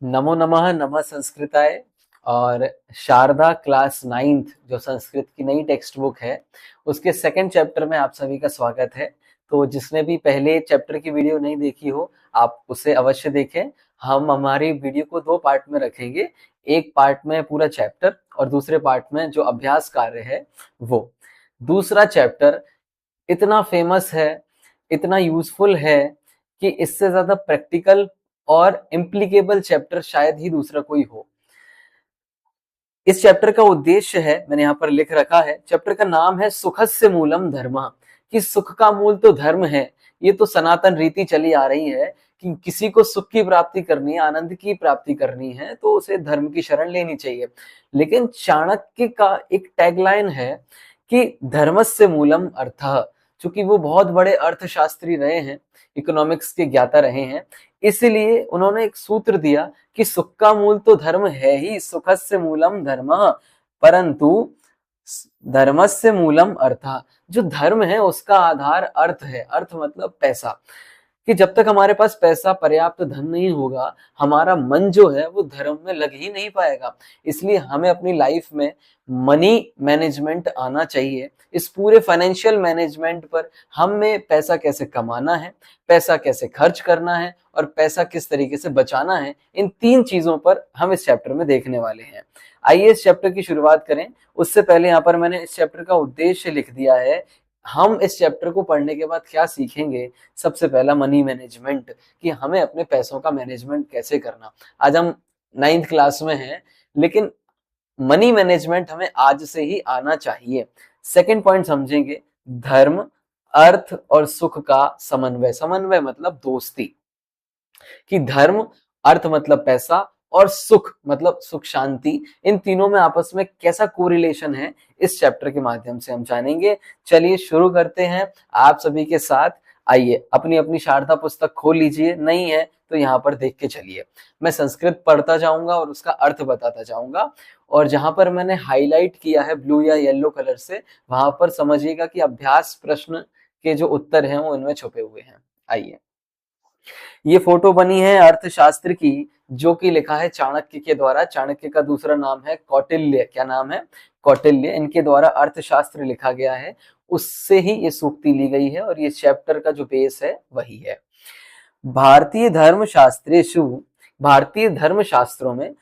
नमो नमः नमः संस्कृताय। और शारदा क्लास 9th जो संस्कृत की नई टेक्स्ट बुक है उसके सेकंड चैप्टर में आप सभी का स्वागत है। तो जिसने भी पहले चैप्टर की वीडियो नहीं देखी हो आप उसे अवश्य देखें। हम हमारी वीडियो को दो पार्ट में रखेंगे, एक पार्ट में पूरा चैप्टर और दूसरे पार्ट में जो अभ्यास कार्य है वो। दूसरा चैप्टर इतना फेमस है, इतना यूजफुल है कि इससे ज्यादा प्रैक्टिकल और इम्प्लीकेबल चैप्टर शायद ही दूसरा कोई हो। इस चैप्टर का उद्देश्य है, मैंने यहाँ पर लिख रखा है, चैप्टर का नाम है सुखस्य मूलम धर्मः, कि सुख का मूल तो धर्म है। ये तो सनातन रीति चली आ रही है कि किसी को सुख की प्राप्ति करनी है, आनंद की प्राप्ति करनी है तो उसे धर्म की शरण लेनी चाहिए। लेकिन चाणक्य का एक टैगलाइन है कि धर्मस्य मूलम अर्थः। चूंकि वो बहुत बड़े अर्थशास्त्री रहे हैं, इकोनॉमिक्स के ज्ञाता रहे हैं, इसलिए उन्होंने एक सूत्र दिया कि सुख का मूल तो धर्म है ही, सुखस्य मूलम धर्मः, परंतु धर्मस्य मूलम अर्थः। जो धर्म है उसका आधार अर्थ है। अर्थ मतलब पैसा, कि जब तक हमारे पास पैसा, पर्याप्त धन नहीं होगा, हमारा मन जो है वो धर्म में लग ही नहीं पाएगा। इसलिए हमें अपनी लाइफ में मनी मैनेजमेंट आना चाहिए। इस पूरे फाइनेंशियल मैनेजमेंट पर हमें पैसा कैसे कमाना है, पैसा कैसे खर्च करना है और पैसा किस तरीके से बचाना है, इन तीन चीजों पर हम इस चैप्टर में देखने वाले हैं। आइए इस चैप्टर की शुरुआत करें। उससे पहले यहाँ पर मैंने इस चैप्टर का उद्देश्य लिख दिया है। हम इस चैप्टर को पढ़ने के बाद क्या सीखेंगे? सबसे पहला मनी मैनेजमेंट, कि हमें अपने पैसों का मैनेजमेंट कैसे करना। आज हम 9th क्लास में हैं, लेकिन मनी मैनेजमेंट हमें आज से ही आना चाहिए। सेकंड पॉइंट समझेंगे, धर्म, अर्थ और सुख का समन्वय। समन्वय मतलब दोस्ती, कि धर्म, अर्थ मतलब पैसा और सुख मतलब सुख शांति, इन तीनों में आपस में कैसा कोरिलेशन है इस चैप्टर के माध्यम से हम जानेंगे। चलिए शुरू करते हैं आप सभी के साथ। आइए अपनी अपनी शारदा पुस्तक खोल लीजिए, नहीं है तो यहाँ पर देख के चलिए। मैं संस्कृत पढ़ता जाऊंगा और उसका अर्थ बताता जाऊंगा, और जहां पर मैंने हाईलाइट किया है ब्लू या येलो कलर से, वहां पर समझिएगा कि अभ्यास प्रश्न के जो उत्तर हैं वो इनमें छुपे हुए हैं। आइए, ये फोटो बनी है अर्थशास्त्र की, जो कि लिखा है चाणक्य के द्वारा। चाणक्य का दूसरा नाम है कौटिल्य। क्या नाम है? कौटिल्य। इनके द्वारा अर्थशास्त्र लिखा गया है, उससे ही ये सूक्ति ली गई है और ये चैप्टर का जो बेस है वही है। भारतीय धर्मशास्त्रेषु, भारतीय धर्मशास्त्रों में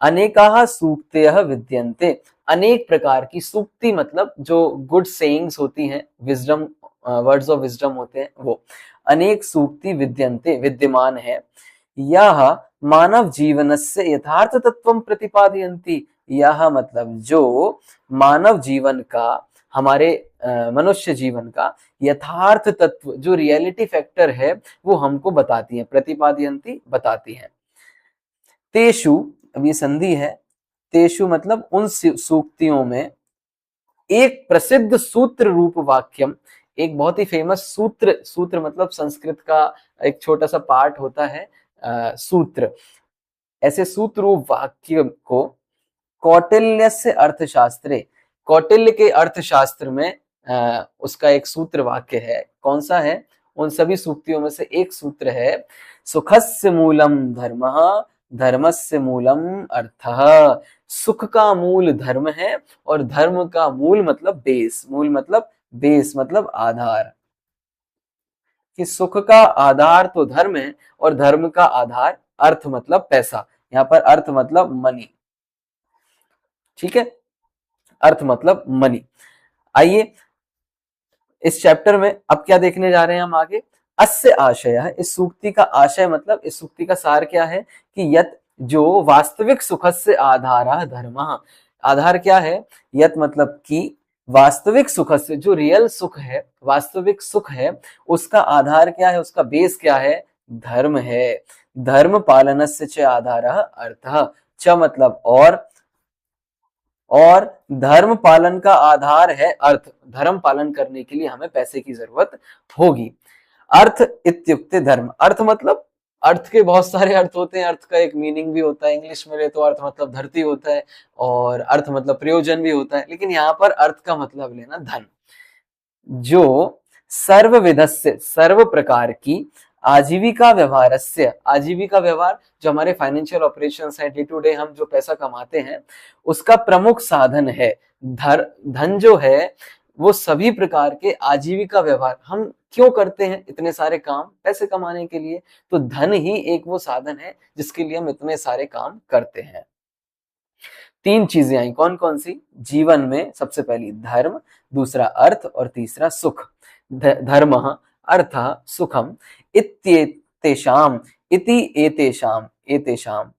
अनेकाः सूक्तयः विद्यन्ते। अनेक प्रकार की सूक्ति मतलब जो गुड सेइंग्स होती हैं, विजडम, वर्ड्स ऑफ विजडम होते हैं, वो अनेक सूक्ति विद्यन्ते विद्यमान है। यह मानव जीवनस्य यथार्थ तत्वं प्रतिपादयन्ति। यह मतलब जो मानव जीवन का, हमारे मनुष्य जीवन का यथार्थ तत्व, जो रियलिटी फैक्टर है, वो हमको बताती है। प्रतिपादयन्ति बताती है। तेषु, अब ये संधि है, तेषु मतलब उन सूक्तियों में, एक प्रसिद्ध सूत्र रूप वाक्यम, एक बहुत ही फेमस सूत्र, सूत्र मतलब संस्कृत का एक छोटा सा पार्ट होता है सूत्र। ऐसे सूत्र रूप वाक्य को कौटिल्यस्य अर्थशास्त्रे, कौटिल्य के अर्थशास्त्र में उसका एक सूत्र वाक्य है। कौन सा है? उन सभी सूक्तियों में से एक सूत्र है, सुखस्य मूलम धर्मः, धर्मस्य मूलम अर्थः। सुख का मूल धर्म है और धर्म का मूल मतलब बेस। मूल मतलब बेस मतलब आधार, कि सुख का आधार तो धर्म है और धर्म का आधार अर्थ मतलब पैसा। यहाँ पर अर्थ मतलब मनी, ठीक है, अर्थ मतलब मनी। आइए इस चैप्टर में अब क्या देखने जा रहे हैं हम आगे। अस्य आशय है, इस सूक्ति का आशय मतलब इस सूक्ति का सार क्या है कि यत, जो वास्तविक सुखस्य आधारः धर्मः। आधार क्या है? यत मतलब कि वास्तविक सुखस्य, जो रियल सुख है, वास्तविक सुख है, उसका आधार क्या है, उसका बेस क्या है? धर्म है। धर्म पालनस्य च आधारः अर्थः। च मतलब और धर्म पालन का आधार है अर्थ। धर्म पालन करने के लिए हमें पैसे की जरूरत होगी। अर्थ इत्युक्ते धर्म, अर्थ मतलब, अर्थ के बहुत सारे अर्थ होते हैं, अर्थ का एक मीनिंग भी होता है। इंग्लिश में ले तो अर्थ मतलब धरती होता है और अर्थ मतलब प्रयोजन भी होता है, लेकिन यहाँ पर अर्थ का मतलब लेना धन। जो सर्व विधस्य, सर्व प्रकार की, आजीविका व्यवहारस्य, आजीविका व्यवहार जो हमारे फाइनेंशियल ऑपरेशंस है, डे टू डे हम जो पैसा कमाते हैं उसका प्रमुख साधन है। धन जो है वो सभी प्रकार के आजीविका व्यवहार, हम क्यों करते हैं इतने सारे काम? पैसे कमाने के लिए। तो धन ही एक वो साधन है जिसके लिए हम इतने सारे काम करते हैं। तीन चीजें आई, कौन कौन सी? जीवन में सबसे पहली धर्म, दूसरा अर्थ और तीसरा सुख। धर्म, अर्थ, सुखम, इत्येतेषाम, इति एतेषाम, एतेषाम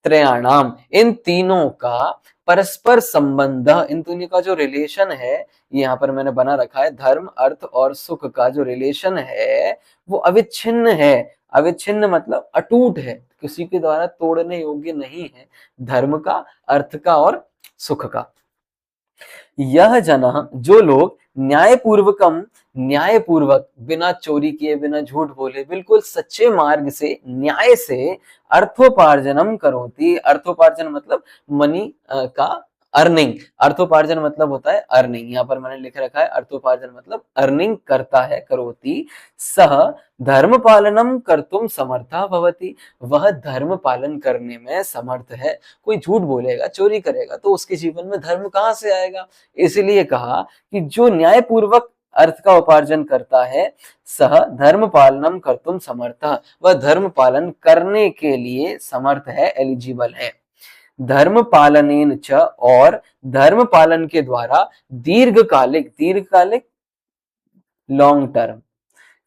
त्रयाणाम, इन तीनों का परस्पर संबंध, इन तीनों का जो रिलेशन है, यहाँ पर मैंने बना रखा है, धर्म अर्थ और सुख का जो रिलेशन है वो अविच्छिन्न है। अविच्छिन्न मतलब अटूट है, किसी के द्वारा तोड़ने योग्य नहीं है, धर्म का, अर्थ का और सुख का। यह जना, जो लोग न्यायपूर्वकम, न्यायपूर्वक, बिना चोरी किए, बिना झूठ बोले, बिल्कुल सच्चे मार्ग से, न्याय से अर्थोपार्जनम करोति। अर्थोपार्जन मतलब मनी का अर्निंग, अर्थोपार्जन मतलब होता है अर्निंग, यहाँ पर मैंने लिख रखा है अर्थोपार्जन मतलब अर्निंग करता है, करोति, सह धर्म पालनम कर्तुम समर्था भवति, वह धर्म पालन करने में समर्थ है। कोई झूठ बोलेगा, चोरी करेगा तो उसके जीवन में धर्म कहाँ से आएगा? इसलिए कहा कि जो न्यायपूर्वक अर्थ का उपार्जन करता है, सह धर्म पालनम कर्तुम समर्थ, वह धर्म पालन करने के लिए समर्थ है, एलिजिबल है। धर्म पालनेन च, और धर्म पालन के द्वारा दीर्घकालिक, दीर्घकालिक लॉन्ग टर्म,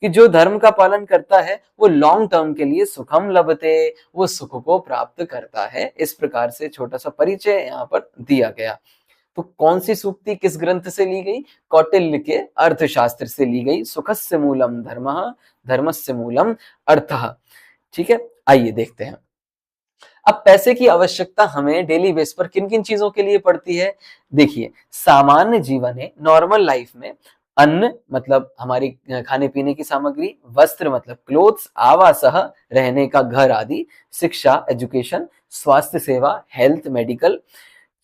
कि जो धर्म का पालन करता है वो लॉन्ग टर्म के लिए सुखम लभते, वो सुख को प्राप्त करता है। इस प्रकार से छोटा सा परिचय यहाँ पर दिया गया। तो कौन सी सूक्ति किस ग्रंथ से ली गई? कौटिल्य के अर्थशास्त्र से ली गई। सुखस्य मूलम धर्मः, धर्मस्य मूलम अर्थः। ठीक है, आइए देखते हैं। अब पैसे की आवश्यकता हमें डेली बेस पर किन किन चीजों के लिए पड़ती है? देखिए, सामान्य जीवन है, नॉर्मल लाइफ में अन्न मतलब हमारी खाने पीने की सामग्री, वस्त्र मतलब क्लोथ्स, आवासः रहने का घर आदि, शिक्षा एजुकेशन, स्वास्थ्य सेवा हेल्थ मेडिकल,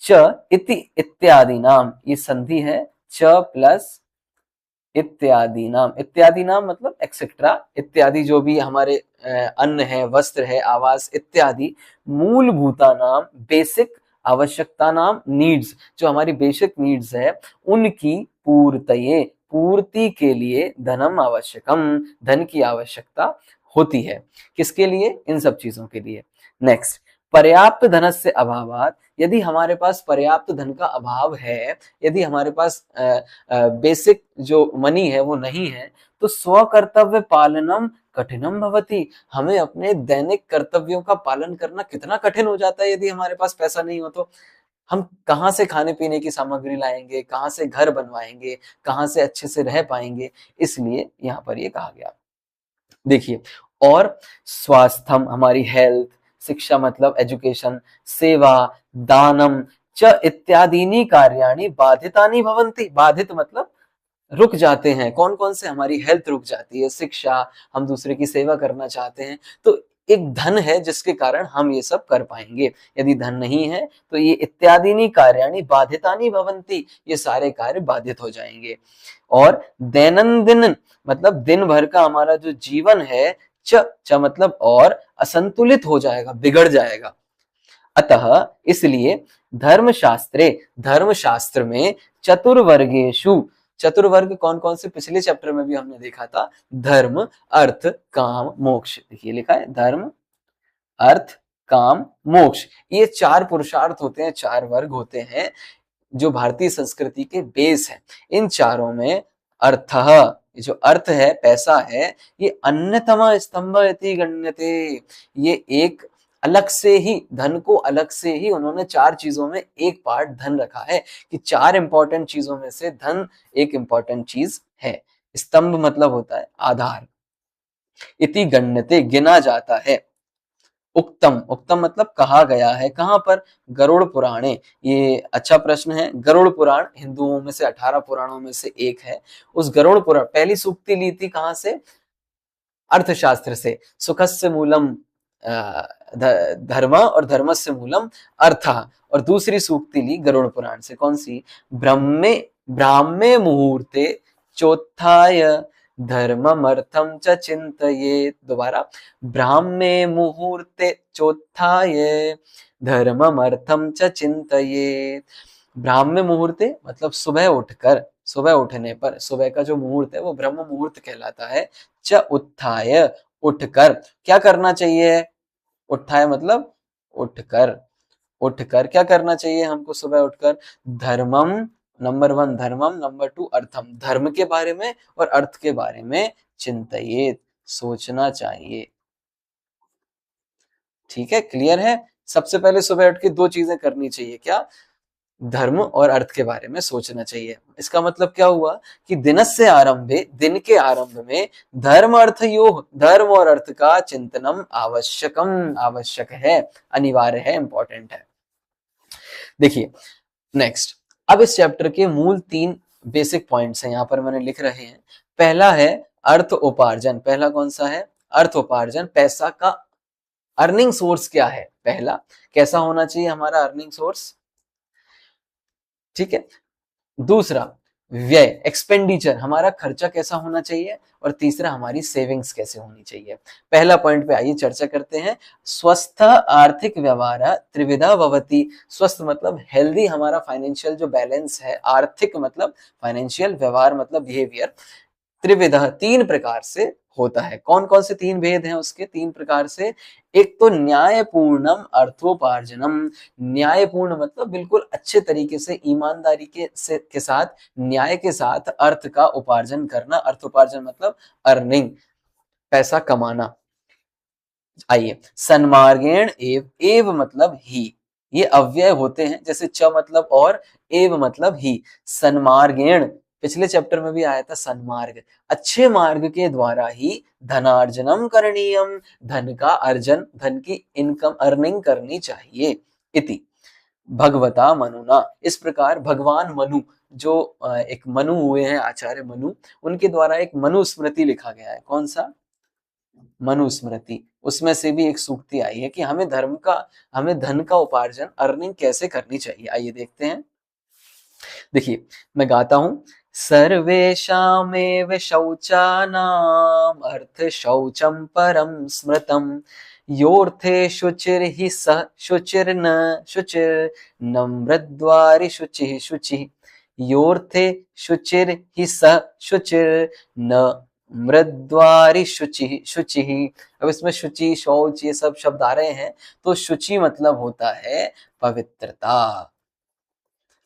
च इति इत्यादि नाम, ये संधि है, च प्लस इत्यादि नाम, इत्यादि नाम मतलब एक्सेट्रा, इत्यादि जो भी हमारे अन्न है, वस्त्र है, आवास इत्यादि, मूलभूता नाम, बेसिक आवश्यकता नाम, नीड्स, जो हमारी बेसिक नीड्स है उनकी पूर्तये, पूर्ति के लिए धनम आवश्यकम, धन की आवश्यकता होती है। किसके लिए? इन सब चीजों के लिए। नेक्स्ट, पर्याप्त धनस्य अभावात, यदि हमारे पास पर्याप्त धन का अभाव है, यदि हमारे पास बेसिक जो मनी है वो नहीं है, तो स्वकर्तव्य पालनम कठिनम भवति, हमें अपने दैनिक कर्तव्यों का पालन करना कितना कठिन हो जाता है। यदि हमारे पास पैसा नहीं हो तो हम कहाँ से खाने पीने की सामग्री लाएंगे, कहाँ से घर बनवाएंगे, कहाँ से अच्छे से रह पाएंगे? इसलिए यहाँ पर ये कहा गया। देखिए, और स्वास्थ्यम हमारी हेल्थ, शिक्षा मतलब एजुकेशन, सेवा, दानम च इत्यादीनि कार्याणि बाधितानि भवन्ति, बाधित मतलब रुक जाते हैं। कौन कौन से? हमारी हेल्थ रुक जाती है, शिक्षा, हम दूसरे की सेवा करना चाहते हैं, तो एक धन है जिसके कारण हम ये सब कर पाएंगे। यदि धन नहीं है तो ये इत्यादीनि कार्याणि बाधितानि भवन्ति, ये सारे कार्य बाधित हो जाएंगे। और दैनंदिन मतलब दिन भर का हमारा जो जीवन है, च मतलब और, असंतुलित हो जाएगा, बिगड़ जाएगा। अतः इसलिए धर्मशास्त्रे, धर्मशास्त्र में चतुर्वर्गेषु, चतुर्वर्ग कौन कौन से? पिछले चैप्टर में भी हमने देखा था, धर्म अर्थ काम मोक्ष। देखिए लिखा है धर्म अर्थ काम मोक्ष, ये चार पुरुषार्थ होते हैं, चार वर्ग होते हैं जो भारतीय संस्कृति के बेस है। इन चारों में अर्थ, जो अर्थ है, पैसा है, ये अन्यतम स्तंभ इति गण्यते, ये एक अलग से ही, धन को अलग से ही उन्होंने चार चीजों में एक पार्ट धन रखा है, कि चार इंपॉर्टेंट चीजों में से धन एक इंपॉर्टेंट चीज है। स्तंभ मतलब होता है आधार, इति गण्यते गिना जाता है। उक्तम, उक्तम मतलब कहा गया है, कहां पर? गरुड़ पुराणे। ये अच्छा प्रश्न है। गरुड़ पुराण हिंदुओं में से 18 पुराणों में से एक है। उस गरुड़ पुराण, पहली सूक्ति ली थी कहां से? अर्थशास्त्र से। सुखस्य मूलम धर्म और धर्मस्य मूलम अर्थ, और दूसरी सूक्ति ली गरुड़ पुराण से। कौन सी? ब्राह्मे मुहूर्ते चोत्थाय धर्ममर्थं च चिन्तयेत्। दोबारा, ब्राह्मे मुहूर्ते चोत्थाय धर्ममर्थं च चिन्तयेत्। ब्राह्मे मुहूर्ते मतलब सुबह उठकर, सुबह उठने पर, सुबह का जो मुहूर्त है वो ब्रह्म मुहूर्त कहलाता है। च उत्थाय उठकर, क्या करना चाहिए? उत्थाय मतलब उठकर, उठकर क्या करना चाहिए हमको सुबह उठकर? धर्मम, नंबर 1 धर्मम, नंबर 2 अर्थम, धर्म के बारे में और अर्थ के बारे में चिंतयेत, सोचना चाहिए। ठीक है, क्लियर है? सबसे पहले सुबह उठ के 2 चीजें करनी चाहिए, क्या? धर्म और अर्थ के बारे में सोचना चाहिए। इसका मतलब क्या हुआ कि दिनस्य आरंभे, दिन के आरंभ में धर्म अर्थ यो, धर्म और अर्थ का चिंतनम आवश्यकम, आवश्यक है, अनिवार्य है, इंपॉर्टेंट है। देखिए नेक्स्ट, अब इस चैप्टर के मूल 3 बेसिक पॉइंट्स हैं, यहां पर मैंने लिख रहे हैं। पहला है अर्थ उपार्जन। पहला कौन सा है? अर्थ उपार्जन। पैसा का अर्निंग सोर्स क्या है? पहला, कैसा होना चाहिए हमारा अर्निंग सोर्स? ठीक है। दूसरा, व्यय, एक्सपेंडिचर, हमारा खर्चा कैसा होना चाहिए? और तीसरा, हमारी सेविंग्स कैसे होनी चाहिए? पहला पॉइंट पे आइए चर्चा करते हैं। स्वस्थ आर्थिक व्यवहार त्रिविधा भवति। स्वस्थ मतलब हेल्दी, हमारा फाइनेंशियल जो बैलेंस है, आर्थिक मतलब फाइनेंशियल, व्यवहार मतलब बिहेवियर, त्रिविधा 3 प्रकार से होता है। कौन कौन से 3 भेद हैं उसके? 3 प्रकार से। एक तो न्यायपूर्णम अर्थोपार्जनम। न्यायपूर्ण मतलब बिल्कुल अच्छे तरीके से, ईमानदारी के साथ, न्याय के साथ अर्थ का उपार्जन करना। अर्थोपार्जन मतलब अर्निंग, पैसा कमाना। आइए, सन्मार्गेण एव, एव मतलब ही, ये अव्यय होते हैं, जैसे च मतलब और, एव मतलब ही। सन्मार्गेण, पिछले चैप्टर में भी आया था सन्मार्ग, अच्छे मार्ग के द्वारा ही धनार्जनम करणीयम, धन का अर्जन, धन की इनकम, अर्निंग करनी चाहिए। इति भगवता मनुना, इस प्रकार भगवान मनु, जो एक मनु हुए हैं, आचार्य मनु, उनके द्वारा एक मनु स्मृति लिखा गया है। कौन सा? मनुस्मृति। उसमें से भी एक सूक्ति आई है कि हमें धर्म का, हमें धन का उपार्जन, अर्निंग कैसे करनी चाहिए। आइए देखते हैं। देखिए मैं गाता हूं। सर्वेषामेव शौचानाम अर्थ शौचम परम स्मृतम, योर्थे शुचिर्हि स शुचिर्न शुचिर्न मृद्वारि शुचिः शुचिः, योर्थे शुचिर्हि स शुचिर्न मृद्वारि शुचिः शुचिः। अब इसमें शुचि, शौच, ये सब शब्द आ रहे हैं। तो शुचि मतलब होता है पवित्रता।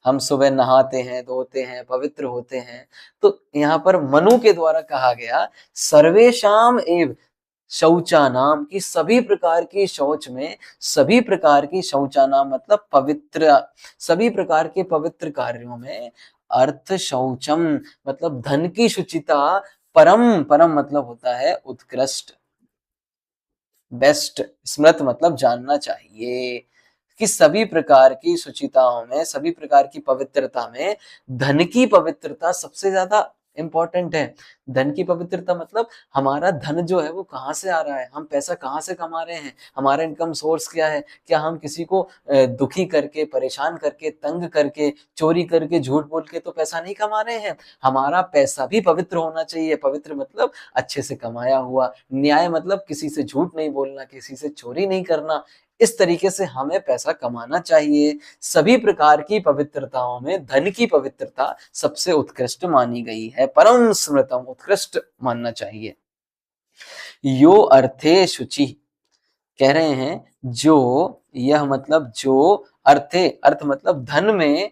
हम सुबह नहाते हैं, धोते हैं, पवित्र होते हैं। तो यहाँ पर मनु के द्वारा कहा गया सर्वेशाम एव शौचानाम, की सभी प्रकार की शौच में, सभी प्रकार की शौचानाम मतलब पवित्र, सभी प्रकार के पवित्र कार्यों में, अर्थ शौचम मतलब धन की शुचिता, परम, परम मतलब होता है उत्कृष्ट, बेस्ट, स्मृत मतलब जानना चाहिए कि सभी प्रकार की शुचिताओं में, सभी प्रकार की पवित्रता में धन की पवित्रता सबसे ज्यादा इंपॉर्टेंट है। धन की पवित्रता मतलब हमारा धन जो है वो कहाँ से आ रहा है, हम पैसा कहाँ से कमा रहे हैं, हमारा इनकम सोर्स क्या है। क्या हम किसी को दुखी करके, परेशान करके, तंग करके, चोरी करके, झूठ बोल के तो पैसा नहीं कमा रहे हैं। हमारा पैसा भी पवित्र होना चाहिए। पवित्र मतलब अच्छे से कमाया हुआ। न्याय मतलब किसी से झूठ नहीं बोलना, किसी से चोरी नहीं करना। इस तरीके से हमें पैसा कमाना चाहिए। सभी प्रकार की पवित्रताओं में धन की पवित्रता सबसे उत्कृष्ट मानी गई है, परम स्मृतम, उत्कृष्ट मानना चाहिए। यो अर्थे शुचि, कह रहे हैं जो, यह मतलब जो, अर्थे, अर्थ मतलब धन में,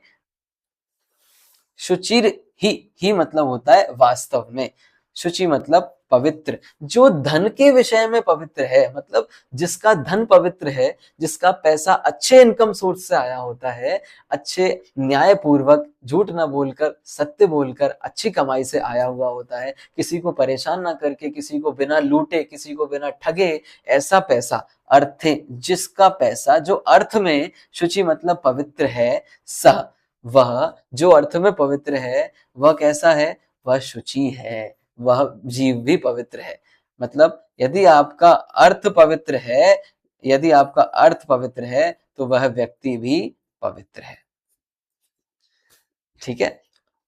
शुचिर ही मतलब होता है वास्तव में, शुचि मतलब पवित्र, जो धन के विषय में पवित्र है, मतलब जिसका धन पवित्र है, जिसका पैसा अच्छे इनकम सोर्स से आया होता है, अच्छे न्याय पूर्वक, झूठ ना बोलकर, सत्य बोलकर, अच्छी कमाई से आया हुआ होता है, किसी को परेशान ना करके, किसी को बिना लूटे, किसी को बिना ठगे, ऐसा पैसा, अर्थे, जिसका पैसा जो अर्थ में, शुचि मतलब पवित्र है, सह, वह जो अर्थ में पवित्र है, वह कैसा है? वह शुचि है, वह जीव भी पवित्र है। मतलब यदि आपका अर्थ पवित्र है, यदि आपका अर्थ पवित्र है तो वह व्यक्ति भी पवित्र है। ठीक है।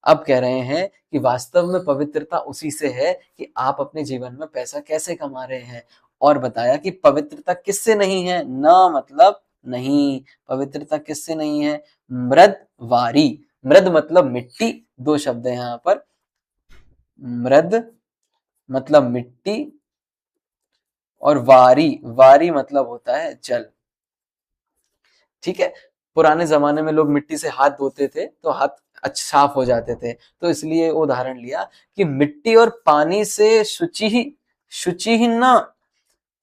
अब कह रहे हैं कि वास्तव में पवित्रता उसी से है कि आप अपने जीवन में पैसा कैसे कमा रहे हैं। और बताया कि पवित्रता किससे नहीं है, न मतलब नहीं, पवित्रता किससे नहीं है, मृद वारी, मृद मतलब मिट्टी, दो शब्द है यहाँ पर, मृद मतलब मिट्टी और वारी, वारी मतलब होता है जल। ठीक है, पुराने जमाने में लोग मिट्टी से हाथ धोते थे तो हाथ अच्छा साफ हो जाते थे, तो इसलिए उदाहरण लिया कि मिट्टी और पानी से शुचि ही ना,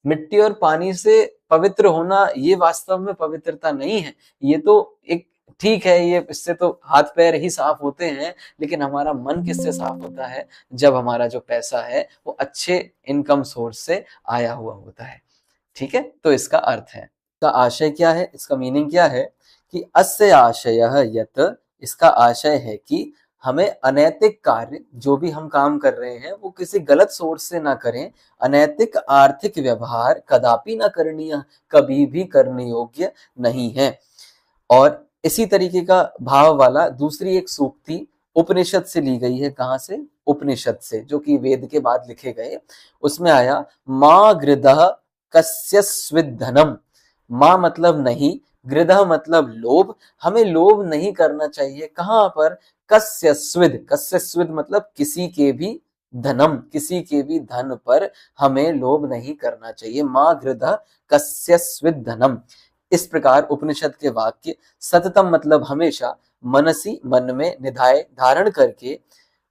मिट्टी और पानी से पवित्र होना ये वास्तव में पवित्रता नहीं है। ये तो एक ठीक है, ये इससे तो हाथ पैर ही साफ होते हैं, लेकिन हमारा मन किससे साफ होता है, जब हमारा जो पैसा है वो अच्छे इनकम सोर्स से आया हुआ होता है। ठीक है, तो इसका अर्थ है, इसका आशय क्या है, इसका मीनिंग क्या है कि अस्य आशयः यत्, इसका आशय है कि हमें अनैतिक कार्य जो भी हम काम कर रहे हैं वो किसी गलत सोर्स से ना करें। अनैतिक आर्थिक व्यवहार कदापि ना करणीय, कभी भी करने योग्य नहीं है। और इसी तरीके का भाव वाला दूसरी एक सूक्ति उपनिषद से ली गई है। कहाँ से, उपनिषद से, जो कि वेद के बाद लिखे गए। उसमें आया माँ गृदः कस्यस्विद धनम, माँ मतलब नहीं, गृदः मतलब लोभ, हमें लोभ नहीं करना चाहिए। कहाँ पर, कस्यस्विद, कस्यस्विद मतलब किसी के भी धनम, किसी के भी धन पर हमें लोभ नहीं करना चाहिए। माँ गृदः कस्यस्विद धनम, इस प्रकार उपनिषद के वाक्य सततम मतलब हमेशा, मनसी मन में, निधाय धारण करके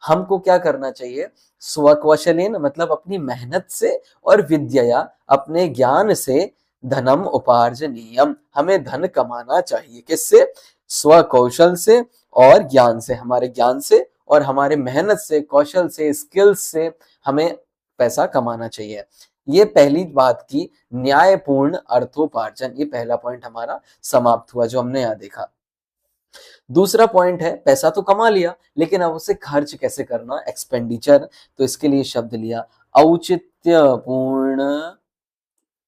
हमको क्या करना चाहिए, स्वकौशलेन मतलब अपनी मेहनत से, और विद्यया अपने ज्ञान से, धनम उपार्जनीयम हमें धन कमाना चाहिए। किससे, स्वकौशल से और ज्ञान से, हमारे ज्ञान से और हमारे मेहनत से, कौशल से, स्किल्स से हमें पैसा कमाना चाहिए। ये पहली बात की न्यायपूर्ण अर्थोपार्जन, ये पहला पॉइंट हमारा समाप्त हुआ जो हमने यहाँ देखा। दूसरा पॉइंट है, पैसा तो कमा लिया लेकिन अब उसे खर्च कैसे करना, एक्सपेंडिचर। तो इसके लिए शब्द लिया औचित्यपूर्ण,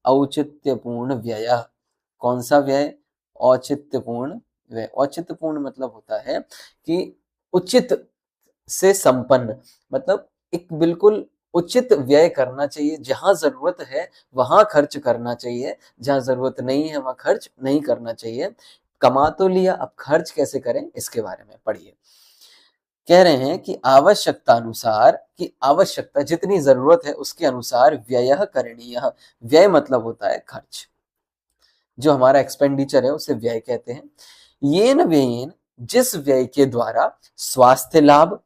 औचित्यपूर्ण व्यय। कौन सा व्यय, औचित्यपूर्ण व्यय। औचित्यपूर्ण मतलब होता है कि उचित से संपन्न, मतलब एक बिल्कुल उचित व्यय करना चाहिए। जहां जरूरत है वहां खर्च करना चाहिए, जहां जरूरत नहीं है वहां खर्च नहीं करना चाहिए। कमा तो लिया, अब खर्च कैसे करें इसके बारे में पढ़िए। कह रहे हैं कि आवश्यकता अनुसार, कि आवश्यकता जितनी जरूरत है उसके अनुसार व्यय करणीय। व्यय मतलब होता है खर्च, जो हमारा एक्सपेंडिचर है उसे व्यय कहते हैं। येन व्ययेन, जिस व्यय के द्वारा स्वास्थ्य लाभ,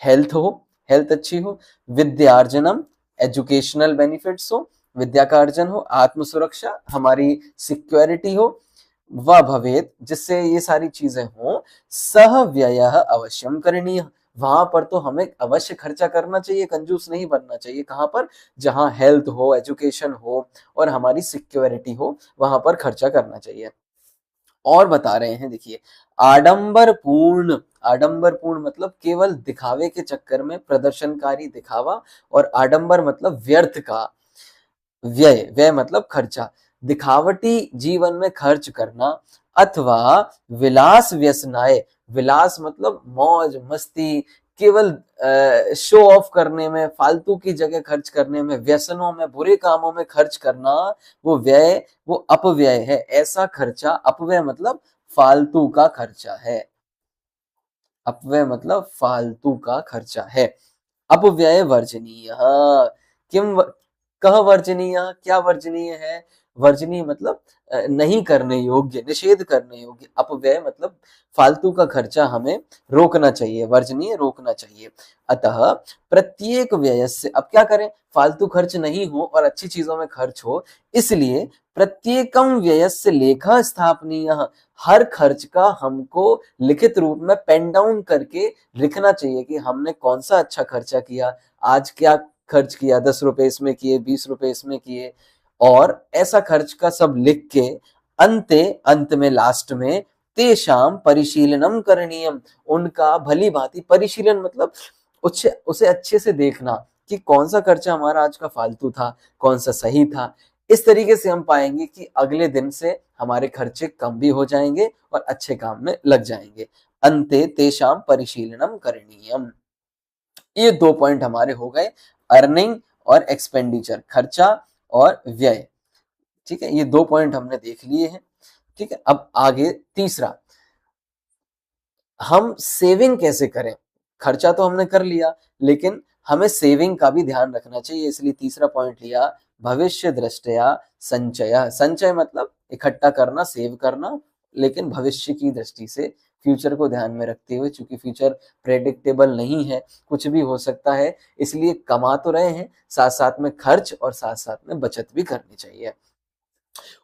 हेल्थ हो, हेल्थ अच्छी हो, विद्यार्जनम एजुकेशनल बेनिफिट्स हो, विद्या का अर्जन हो, आत्म सुरक्षा हमारी सिक्योरिटी हो, व भवेत जिससे ये सारी चीजें हो, सह व्यय अवश्यम करणीय, वहां पर तो हमें अवश्य खर्चा करना चाहिए, कंजूस नहीं बनना चाहिए। कहां पर, जहां हेल्थ हो, एजुकेशन हो और हमारी सिक्योरिटी हो, वहां पर खर्चा करना चाहिए। और बता रहे हैं, देखिए, आडंबर पूर्ण, आडंबर पूर्ण मतलब केवल दिखावे के चक्कर में, प्रदर्शनकारी दिखावा, और आडंबर मतलब व्यर्थ का व्यय, व्यय मतलब खर्चा, दिखावटी जीवन में खर्च करना, अथवा विलास व्यसनाय, विलास मतलब मौज मस्ती, केवल शो ऑफ करने में, फालतू की जगह खर्च करने में, व्यसनों में, बुरे कामों में खर्च करना, वो व्यय, वो अपव्यय है। ऐसा खर्चा, अपव्यय मतलब फालतू का खर्चा है, अपव्यय मतलब फालतू का खर्चा है। अपव्यय वर्जनीय, किम कह वर्जनीय, क्या वर्जनीय है, वर्जनीय मतलब नहीं करने योग्य, निषेध करने योग्य। अपव्यय मतलब फालतू का खर्चा हमें रोकना चाहिए, वर्जनीय रोकना चाहिए। अतः प्रत्येक व्यय से, अब क्या करें, फालतू खर्च नहीं हो और अच्छी चीजों में खर्च हो, इसलिए प्रत्येकम व्ययस्य लेखा स्थापनीय, हर खर्च का हमको लिखित रूप में पेन डाउन करके लिखना चाहिए कि हमने कौन सा अच्छा खर्चा किया, आज क्या खर्च किया, 10 रुपए इसमें किए, 20 रुपए इसमें किए, और ऐसा खर्च का सब लिख के अंत में लास्ट में तेषाम परिशीलनम करणीयम, उनका भली भांति, परिशीलन मतलब उसे अच्छे से देखना कि कौन सा खर्चा हमारा आज का फालतू था, कौन सा सही था। इस तरीके से हम पाएंगे कि अगले दिन से हमारे खर्चे कम भी हो जाएंगे और अच्छे काम में लग जाएंगे। अन्ते तेषां परिशीलनम करणीयम। ये 2 पॉइंट हमारे हो गए, अर्निंग और एक्सपेंडिचर, खर्चा और व्यय। ठीक है, ये 2 पॉइंट हमने देख लिए हैं। ठीक है, अब आगे तीसरा, हम सेविंग कैसे करें। खर्चा तो हमने कर लिया, लेकिन हमें सेविंग का भी ध्यान रखना चाहिए, इसलिए तीसरा पॉइंट लिया भविष्य दृष्टया संचय। संचय मतलब इकट्ठा करना, सेव करना, लेकिन भविष्य की दृष्टि से, फ्यूचर को ध्यान में रखते हुए, क्योंकि फ्यूचर प्रेडिक्टेबल नहीं है, कुछ भी हो सकता है, इसलिए कमा तो रहे हैं, साथ साथ में खर्च और साथ साथ में बचत भी करनी चाहिए।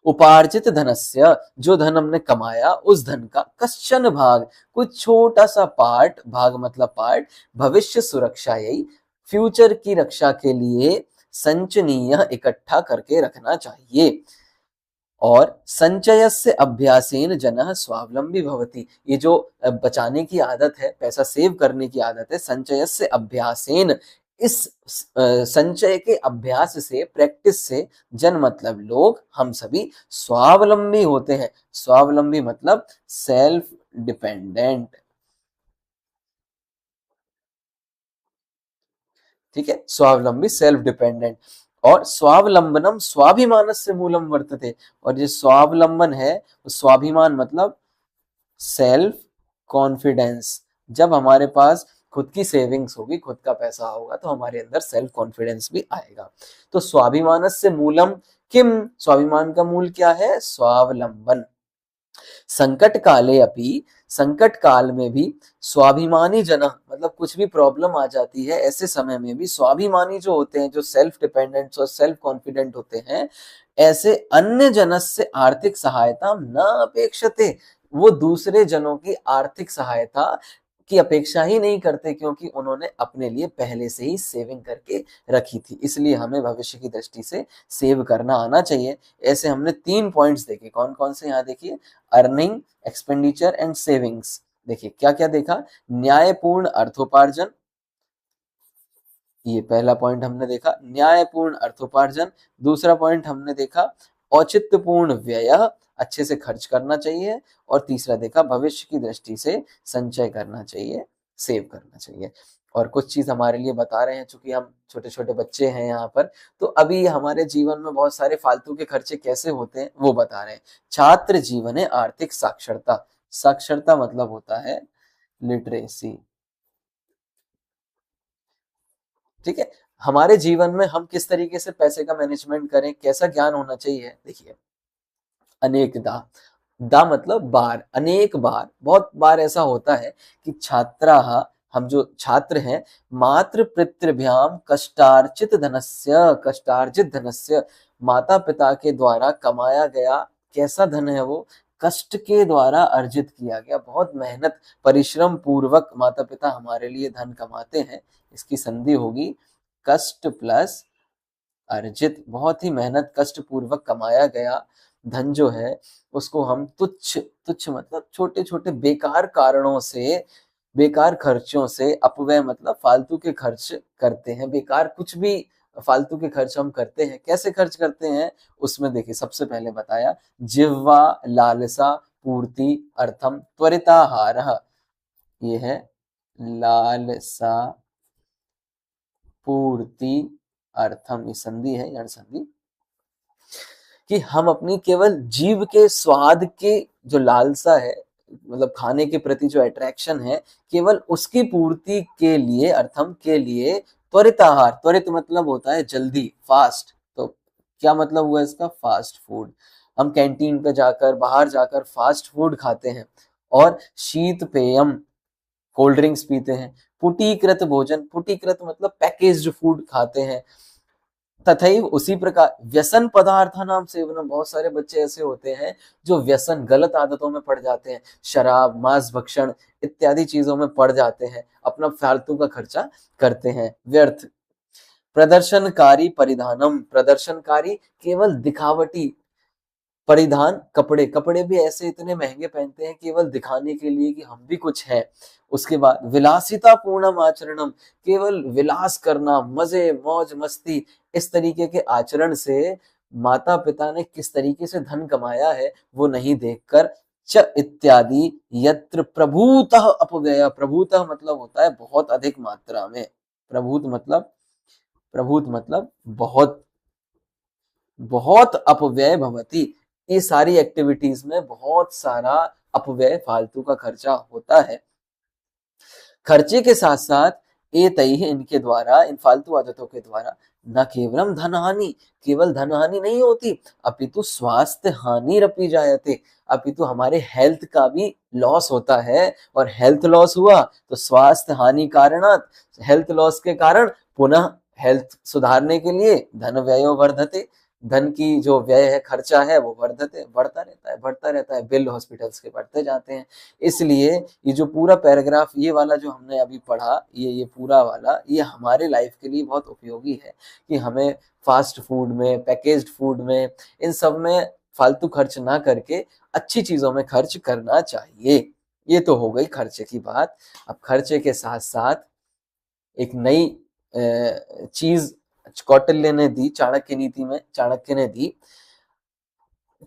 उपार्जित धनस्य, जो धन हमने कमाया उस धन का कश्चन भाग, कुछ छोटा सा पार्ट, भाग मतलब पार्ट, भविष्य सुरक्षा, यही फ्यूचर की रक्षा के लिए संचनीय, इकट्ठा करके रखना चाहिए। और संचयस्य अभ्यासेन जनः स्वावलंबी भवति, ये जो बचाने की आदत है, पैसा सेव करने की आदत है, संचयस्य अभ्यासेन, इस संचय के अभ्यास से, प्रैक्टिस से, जन मतलब लोग, हम सभी स्वावलंबी होते हैं। स्वावलंबी मतलब सेल्फ डिपेंडेंट। ठीक है, स्वावलंबी सेल्फ डिपेंडेंट। और स्वावलंबनम स्वाभिमानस्य मूलम वर्तते, और ये स्वावलंबन है, स्वाभिमान मतलब सेल्फ कॉन्फिडेंस। जब हमारे पास खुद की सेविंग्स होगी, खुद का पैसा होगा, तो हमारे अंदर सेल्फ कॉन्फिडेंस भी आएगा। तो स्वाभिमानस्य मूलम किम, स्वाभिमान का मूल क्या है, स्वावलंबन। संकट काले अपि, संकट काल में भी स्वाभिमानी जन, मतलब कुछ भी प्रॉब्लम आ जाती है, ऐसे समय में भी स्वाभिमानी जो होते हैं, जो सेल्फ डिपेंडेंट और सेल्फ कॉन्फिडेंट होते हैं, ऐसे अन्य जनस से आर्थिक सहायता न अपेक्षते, वो दूसरे जनों की आर्थिक सहायता की अपेक्षा ही नहीं करते, क्योंकि उन्होंने अपने लिए पहले से ही सेविंग करके रखी थी। इसलिए हमें भविष्य की दृष्टि से सेव करना आना चाहिए। ऐसे हमने 3 पॉइंट्स देखे, कौन कौन से, यहाँ देखिए, अर्निंग, एक्सपेंडिचर एंड सेविंग्स। देखिए क्या क्या देखा, न्यायपूर्ण अर्थोपार्जन, ये पहला पॉइंट हमने देखा, न्यायपूर्ण अर्थोपार्जन। दूसरा पॉइंट हमने देखा औचित्यपूर्ण व्यय, अच्छे से खर्च करना चाहिए। और तीसरा देखा भविष्य की दृष्टि से संचय करना चाहिए, सेव करना चाहिए। और कुछ चीज हमारे लिए बता रहे हैं, चूंकि हम छोटे छोटे बच्चे हैं यहाँ पर, तो अभी हमारे जीवन में बहुत सारे फालतू के खर्चे कैसे होते हैं वो बता रहे हैं। छात्र जीवन है आर्थिक साक्षरता, साक्षरता मतलब होता है लिटरेसी। ठीक है, हमारे जीवन में हम किस तरीके से पैसे का मैनेजमेंट करें, कैसा ज्ञान होना चाहिए। देखिए, अनेकदा, दा मतलब बार, अनेक बार, बहुत बार ऐसा होता है कि छात्राः, हम जो छात्र हैं, मात्र पितृभ्याम कष्टार्जित धनस्य, कष्टार्जित धनस्य, माता पिता के द्वारा कमाया गया कैसा धन है वो, कष्ट के द्वारा अर्जित किया गया, बहुत मेहनत परिश्रम पूर्वक माता पिता हमारे लिए धन कमाते हैं। इसकी संधि होगी कष्ट प्लस अर्जित, बहुत ही मेहनत कष्ट पूर्वक कमाया गया धन जो है, उसको हम तुच्छ, तुच्छ मतलब छोटे छोटे बेकार कारणों से, बेकार खर्चों से, अपव्यय मतलब फालतू के खर्च करते हैं, बेकार कुछ भी फालतू के खर्च हम करते हैं। कैसे खर्च करते हैं, उसमें देखिए, सबसे पहले बताया जिह्वा लालसा पूर्ति अर्थम त्वरिताहारः, ये है लालसा पूर्ति अर्थम, ये संधि है, यण संधि, कि हम अपनी केवल जीव के स्वाद के जो लालसा है, मतलब खाने के प्रति जो अट्रैक्शन है, केवल उसकी पूर्ति के लिए, अर्थम के लिए, त्वरित आहार, त्वरित मतलब होता है जल्दी, फास्ट, तो क्या मतलब हुआ इसका, फास्ट फूड। हम कैंटीन पे जाकर, बाहर जाकर फास्ट फूड खाते हैं, और शीत पेयम, कोल्ड ड्रिंक्स पीते हैं, पुटीकृत भोजन, पुटीकृत मतलब पैकेज्ड फूड खाते हैं, तथैव उसी प्रकार व्यसन पदार्था नाम सेवनम, बहुत सारे बच्चे ऐसे होते हैं जो व्यसन, गलत आदतों में पड़ जाते हैं, शराब, मांस भक्षण इत्यादि चीजों में पड़ जाते हैं, अपना फालतू का खर्चा करते हैं, व्यर्थ। प्रदर्शनकारी परिधानम, प्रदर्शनकारी केवल दिखावटी परिधान, कपड़े, कपड़े भी ऐसे इतने महंगे पहनते हैं केवल दिखाने के लिए कि हम भी कुछ हैं। उसके बाद विलासिता पूर्णम आचरणम, केवल विलास करना, मजे मौज मस्ती, इस तरीके के आचरण से माता पिता ने किस तरीके से धन कमाया है वो नहीं देखकर च इत्यादि यत्र प्रभूतः अपव्यय, प्रभूतः मतलब होता है बहुत अधिक मात्रा में, प्रभूत मतलब बहुत, बहुत अपव्यय भवति, ये सारी एक्टिविटीज में बहुत सारा अपव्यय फालतू का खर्चा होता है। खर्चे के साथ साथ एतैः इनके द्वारा, इन फालतू आदतों के द्वारा न केवलम धन हानि, केवल धन हानि नहीं होती, अपितु स्वास्थ्य हानि रपि जायते, अपितु हमारे हेल्थ का भी लॉस होता है, और हेल्थ लॉस हुआ तो स्वास्थ्य हानि कारणात्, हेल्थ लॉस के कारण पुनः हेल्थ सुधारने के लिए धन व्ययो वर्धते, धन की जो व्यय है, खर्चा है, वो वर्धते, बढ़ता रहता है, बिल हॉस्पिटल्स के बढ़ते जाते हैं। इसलिए ये जो पूरा पैराग्राफ, ये वाला जो हमने अभी पढ़ा, ये पूरा वाला, ये हमारे लाइफ के लिए बहुत उपयोगी है कि हमें फास्ट फूड में, पैकेज्ड फूड में, इन सब में फालतू खर्च ना करके अच्छी चीजों में खर्च करना चाहिए। ये तो हो गई खर्चे की बात। अब खर्चे के साथ साथ एक नई चीज कौटिल्य ने दी, चाणक्य नीति में चाणक्य ने दी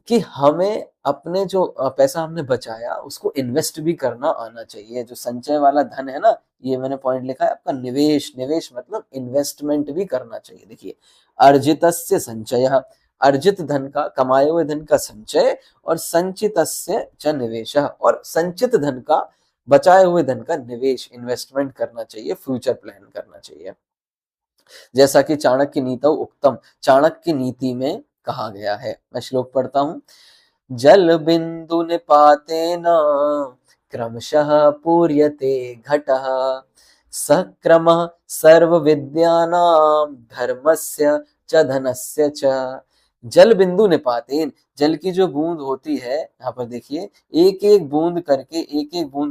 कि हमें अपने जो पैसा हमने बचाया उसको इन्वेस्ट भी करना आना चाहिए। जो संचय वाला धन है ना, ये मैंने पॉइंट लिखा है आपका निवेश, निवेश मतलब इन्वेस्टमेंट भी करना चाहिए। देखिए, अर्जितस्य संचयः, अर्जित धन का, कमाए हुए धन का संचय, और संचितस्य च निवेशः, और संचित धन का, बचाए हुए धन का निवेश, इन्वेस्टमेंट करना चाहिए, फ्यूचर प्लान करना चाहिए। जैसा कि चाणक्य नीतौ उक्तम, चाणक्य नीति में कहा गया है। मैं श्लोक पढ़ता हूं। जल बिंदु निपातेन क्रमशः पूर्यते घटः, सक्रमः सर्व विद्यानां धर्मस्य च धनस्य च। जल बिंदु निपातेन, जल की जो बूंद होती है, यहाँ पर देखिए, एक एक बूंद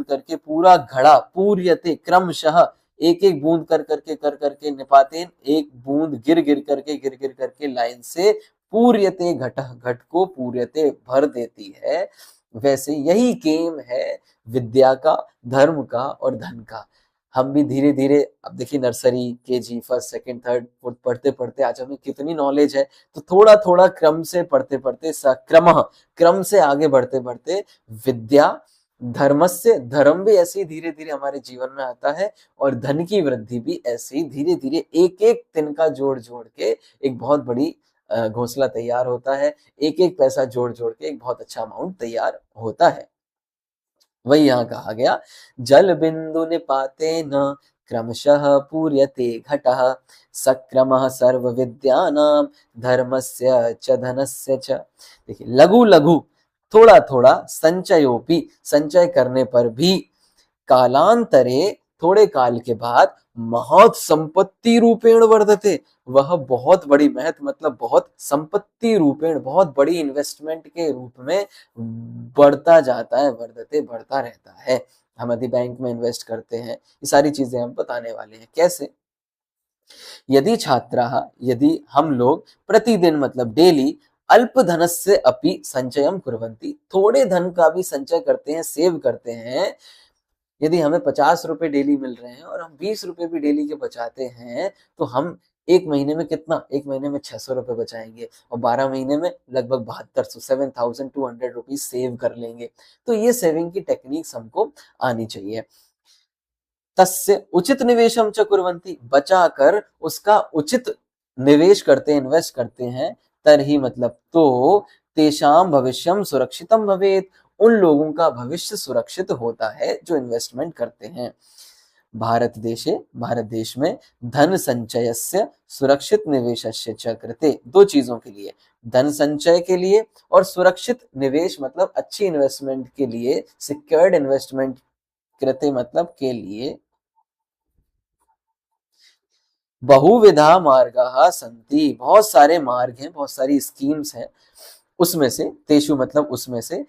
करके पूरा घड़ा, पूर्यते क्रमशः, एक एक बूंद कर करके निपातेन, एक बूंद गिर गिर करके लाइन से, पूर्यते घटः, घट को पूर्यते भर देती है। वैसे यही गेम है विद्या का, धर्म का और धन का। हम भी धीरे धीरे, अब देखिए nursery, KG, first, second, third, fourth पढ़ते पढ़ते आज हमें कितनी नॉलेज है, तो थोड़ा थोड़ा क्रम से पढ़ते पढ़ते, सक्रमः, क्रम से आगे बढ़ते बढ़ते, विद्या, धर्मस्य, धर्म भी ऐसे ही धीरे धीरे हमारे जीवन में आता है, और धन की वृद्धि भी ऐसे ही धीरे धीरे एक एक तिनका जोड़ जोड़ के एक बहुत बड़ी घोंसला तैयार होता है, एक एक पैसा जोड़ जोड़ के एक बहुत अच्छा अमाउंट तैयार होता है। वही यहाँ कहा गया, जल बिंदु निपातेन क्रमशः पूर्यते घटः, सक्रमः सर्व विद्यानां धर्मस्य च धनस्य च। देखिए, लघु लघु, थोड़ा थोड़ा, संचयोपि, संचय करने पर भी, कालांतरे, थोड़े काल के बाद, महत् संपत्ति रूपेण वर्धते, वह बहुत बड़ी, महत मतलब बहुत, संपत्ति रूपेण बहुत बड़ी इन्वेस्टमेंट के रूप में बढ़ता जाता है, वर्धते बढ़ता रहता है। हम यदि बैंक में इन्वेस्ट करते हैं, ये सारी चीजें हम बताने वाले हैं कैसे। यदि छात्राः, यदि हम लोग प्रतिदिन मतलब डेली, अल्प धनस्य अपि संचयम कुर्वन्ति, थोड़े धन का भी संचय करते हैं, सेव करते हैं। यदि हमें 50 रुपए डेली मिल रहे हैं और हम 20 रुपए भी डेली के बचाते हैं, तो हम एक महीने में कितना, एक महीने में 600 रुपए बचाएंगे, और 12 महीने में लगभग 7200, 7200 रुपीज सेव कर लेंगे। तो ये सेविंग की टेक्निक्स हमको आनी चाहिए। तस्य उचित निवेशम च कुर्वन्ति, बचा कर उसका उचित निवेश करते हैं, इन्वेस्ट करते हैं, तरही मतलब तो, तेषां भविष्यम सुरक्षितम भवेत्, उन लोगों का भविष्य सुरक्षित होता है जो इन्वेस्टमेंट करते हैं। भारत देश में धन संचयस्य सुरक्षित निवेशस्य च कृते, दो चीजों के लिए, धन संचय के लिए और सुरक्षित निवेश मतलब अच्छी इन्वेस्टमेंट के लिए, सिक्योर्ड इन्वेस्टमेंट कृते मतलब के लिए, बहुविधा मार्गाः सन्ति, बहुत सारे मार्ग हैं, बहुत सारी स्कीम्स हैं। उसमें से, तेषु मतलब उसमें से,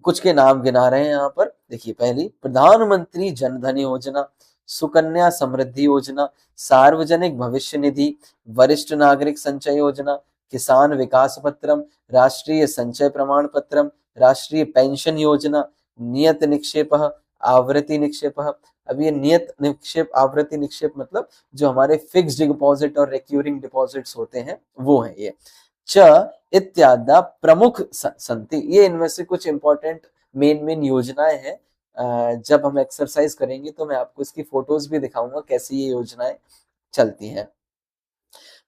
कुछ के नाम गिना रहे हैं यहाँ पर। देखिए, पहली, प्रधानमंत्री जन धन योजना, सुकन्या समृद्धि योजना, सार्वजनिक भविष्य निधि, वरिष्ठ नागरिक संचय योजना, किसान विकास पत्रम, राष्ट्रीय संचय प्रमाण पत्रम, राष्ट्रीय पेंशन योजना, नियत निक्षेप, आवृत्ति निक्षेप। अब ये नियत निक्षेप, आवृत्ति निक्षेप मतलब जो हमारे फिक्स्ड डिपॉजिट और रिक्यूरिंग डिपॉजिट्स होते हैं, वो है ये। च इत्यादि प्रमुख संति। ये इनमें से कुछ इंपॉर्टेंट मेन योजनाएं हैं। जब हम एक्सरसाइज करेंगे तो मैं आपको इसकी फोटोज भी दिखाऊंगा कैसी ये योजनाएं चलती हैं।